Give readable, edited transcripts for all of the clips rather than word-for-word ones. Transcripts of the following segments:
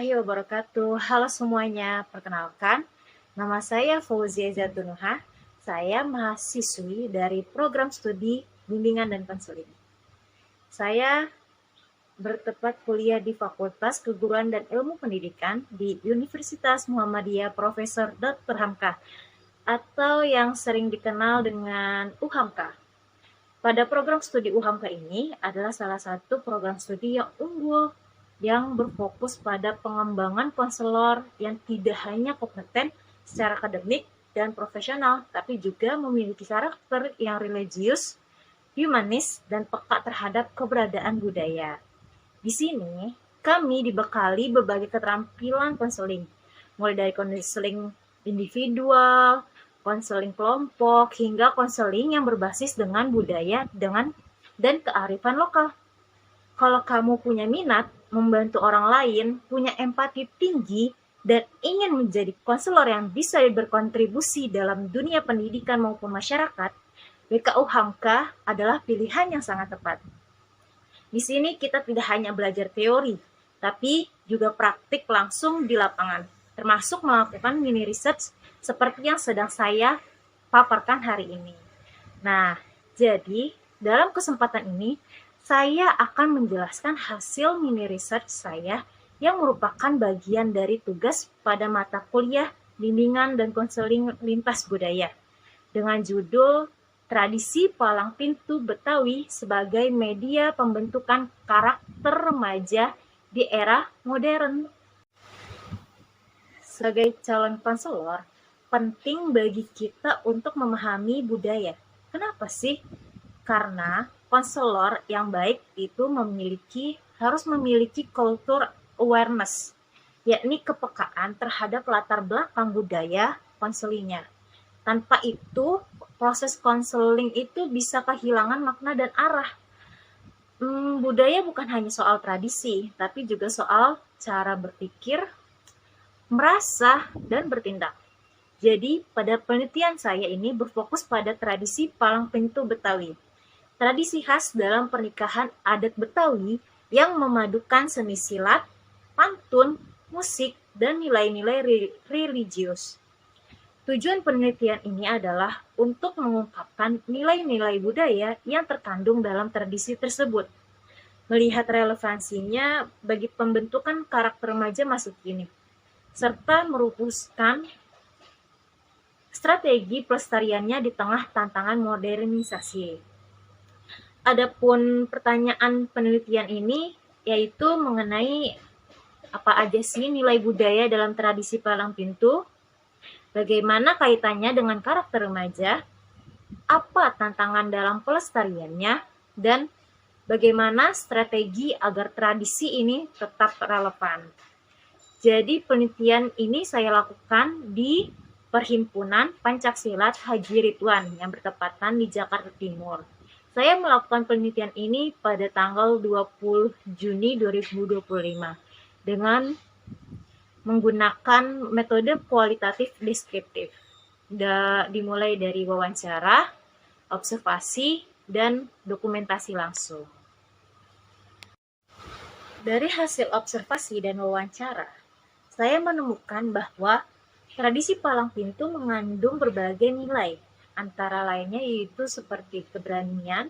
warahmatullahi wabarakatuh. Halo semuanya, perkenalkan, nama saya Fauzia Zatunuha. Saya mahasiswi dari program studi bimbingan dan konseling. Saya bertempat kuliah di Fakultas Keguruan dan Ilmu Pendidikan di Universitas Muhammadiyah Profesor Dr. Hamka, atau yang sering dikenal dengan UHAMKA. Pada program studi UHAMKA ini adalah salah satu program studi yang unggul yang berfokus pada pengembangan konselor yang tidak hanya kompeten secara akademik dan profesional, tapi juga memiliki karakter yang religius, humanis, dan peka terhadap keberadaan budaya. Di sini, kami dibekali berbagai keterampilan konseling, mulai dari konseling individual, konseling kelompok, hingga konseling yang berbasis dengan budaya dan kearifan lokal. Kalau kamu punya minat membantu orang lain, punya empati tinggi, dan ingin menjadi konselor yang bisa berkontribusi dalam dunia pendidikan maupun masyarakat, BKU Hamka adalah pilihan yang sangat tepat. Di sini kita tidak hanya belajar teori, tapi juga praktik langsung di lapangan, termasuk melakukan mini research seperti yang sedang saya paparkan hari ini. Nah, jadi dalam kesempatan ini, saya akan menjelaskan hasil mini research saya yang merupakan bagian dari tugas pada mata kuliah bimbingan dan konseling lintas budaya dengan judul Tradisi Palang Pintu Betawi sebagai media pembentukan karakter remaja di era modern. Sebagai calon konselor, penting bagi kita untuk memahami budaya. Kenapa sih? Karena konselor yang baik itu harus memiliki culture awareness, yakni kepekaan terhadap latar belakang budaya konselingnya. Tanpa itu, proses konseling itu bisa kehilangan makna dan arah. Budaya bukan hanya soal tradisi, tapi juga soal cara berpikir, merasa, dan bertindak. Jadi, pada penelitian saya ini berfokus pada tradisi palang pintu Betawi. Tradisi khas dalam pernikahan adat Betawi yang memadukan seni silat, pantun, musik, dan nilai-nilai religius. Tujuan penelitian ini adalah untuk mengungkapkan nilai-nilai budaya yang terkandung dalam tradisi tersebut, melihat relevansinya bagi pembentukan karakter remaja masa kini, serta merumuskan strategi pelestariannya di tengah tantangan modernisasi. Adapun pertanyaan penelitian ini yaitu mengenai apa aja sih nilai budaya dalam tradisi palang pintu, bagaimana kaitannya dengan karakter remaja, apa tantangan dalam pelestariannya, dan bagaimana strategi agar tradisi ini tetap relevan. Jadi penelitian ini saya lakukan di Perhimpunan Pancaksilat Haji Ridwan yang bertepatan di Jakarta Timur. Saya melakukan penelitian ini pada tanggal 20 Juni 2025 dengan menggunakan metode kualitatif deskriptif. Dimulai dari wawancara, observasi, dan dokumentasi langsung. Dari hasil observasi dan wawancara, saya menemukan bahwa tradisi palang pintu mengandung berbagai nilai, antara lainnya yaitu seperti keberanian,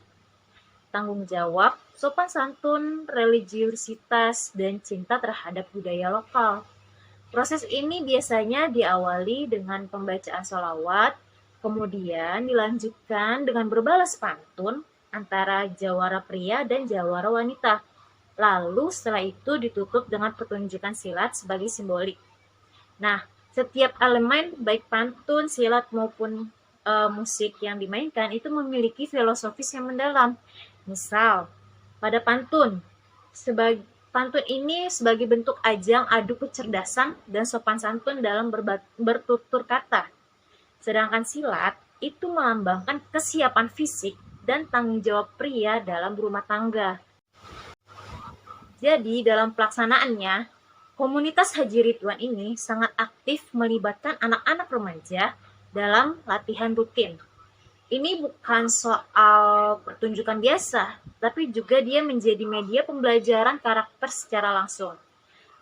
tanggung jawab, sopan santun, religiusitas, dan cinta terhadap budaya lokal. Proses ini biasanya diawali dengan pembacaan sholawat, kemudian dilanjutkan dengan berbalas pantun antara jawara pria dan jawara wanita. Lalu setelah itu ditutup dengan pertunjukan silat sebagai simbolik. Nah, setiap elemen baik pantun, silat maupun musik yang dimainkan itu memiliki filosofis yang mendalam. Misal, pada pantun ini sebagai bentuk ajang adu kecerdasan dan sopan santun dalam bertutur kata. Sedangkan silat itu melambangkan kesiapan fisik dan tanggung jawab pria dalam berumah tangga. Jadi, dalam pelaksanaannya, komunitas Haji Ridwan ini sangat aktif melibatkan anak-anak remaja dalam latihan rutin. Ini bukan soal pertunjukan biasa, tapi juga dia menjadi media pembelajaran karakter secara langsung.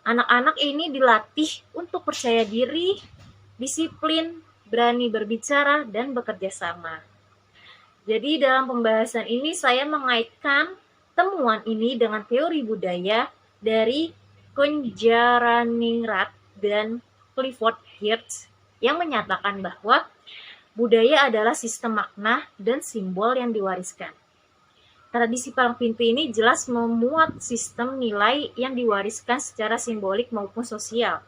Anak-anak ini dilatih untuk percaya diri, disiplin, berani berbicara, dan bekerja sama. Jadi dalam pembahasan ini saya mengaitkan temuan ini dengan teori budaya dari Konjaraningrat dan Clifford Geertz yang menyatakan bahwa budaya adalah sistem makna dan simbol yang diwariskan. Tradisi palang pintu ini jelas memuat sistem nilai yang diwariskan secara simbolik maupun sosial.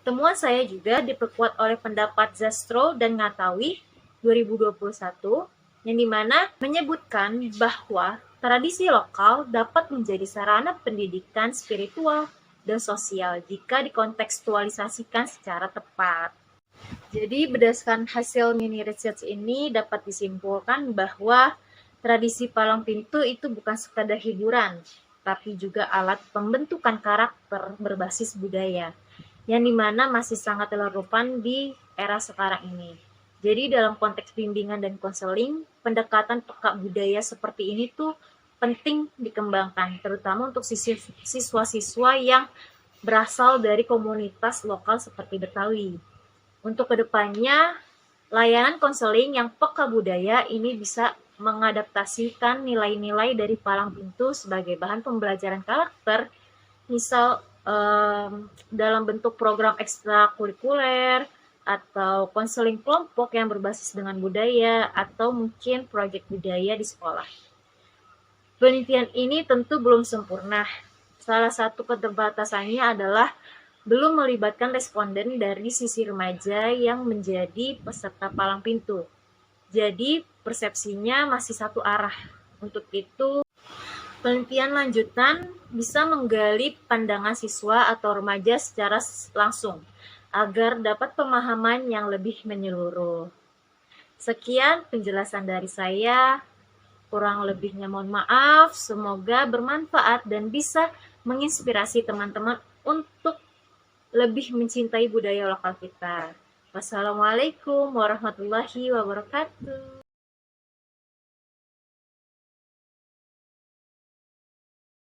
Temuan saya juga diperkuat oleh pendapat Zastrow dan Ngatawi 2021, yang dimana menyebutkan bahwa tradisi lokal dapat menjadi sarana pendidikan spiritual dan sosial jika dikontekstualisasikan secara tepat. Jadi berdasarkan hasil mini research ini dapat disimpulkan bahwa tradisi palang pintu itu bukan sekadar hiburan, tapi juga alat pembentukan karakter berbasis budaya, yang dimana masih sangat relevan di era sekarang ini. Jadi dalam konteks bimbingan dan konseling, pendekatan peka budaya seperti ini tuh penting dikembangkan, terutama untuk siswa-siswa yang berasal dari komunitas lokal seperti Betawi. Untuk kedepannya, layanan konseling yang peka budaya ini bisa mengadaptasikan nilai-nilai dari palang pintu sebagai bahan pembelajaran karakter, misal dalam bentuk program ekstrakurikuler atau konseling kelompok yang berbasis dengan budaya atau mungkin proyek budaya di sekolah. Penelitian ini tentu belum sempurna. Salah satu keterbatasannya adalah belum melibatkan responden dari sisi remaja yang menjadi peserta palang pintu. Jadi persepsinya masih satu arah. Untuk itu, penelitian lanjutan bisa menggali pandangan siswa atau remaja secara langsung agar dapat pemahaman yang lebih menyeluruh. Sekian penjelasan dari saya. Kurang lebihnya mohon maaf. Semoga bermanfaat dan bisa menginspirasi teman-teman untuk lebih mencintai budaya lokal kita. Wassalamualaikum warahmatullahi wabarakatuh.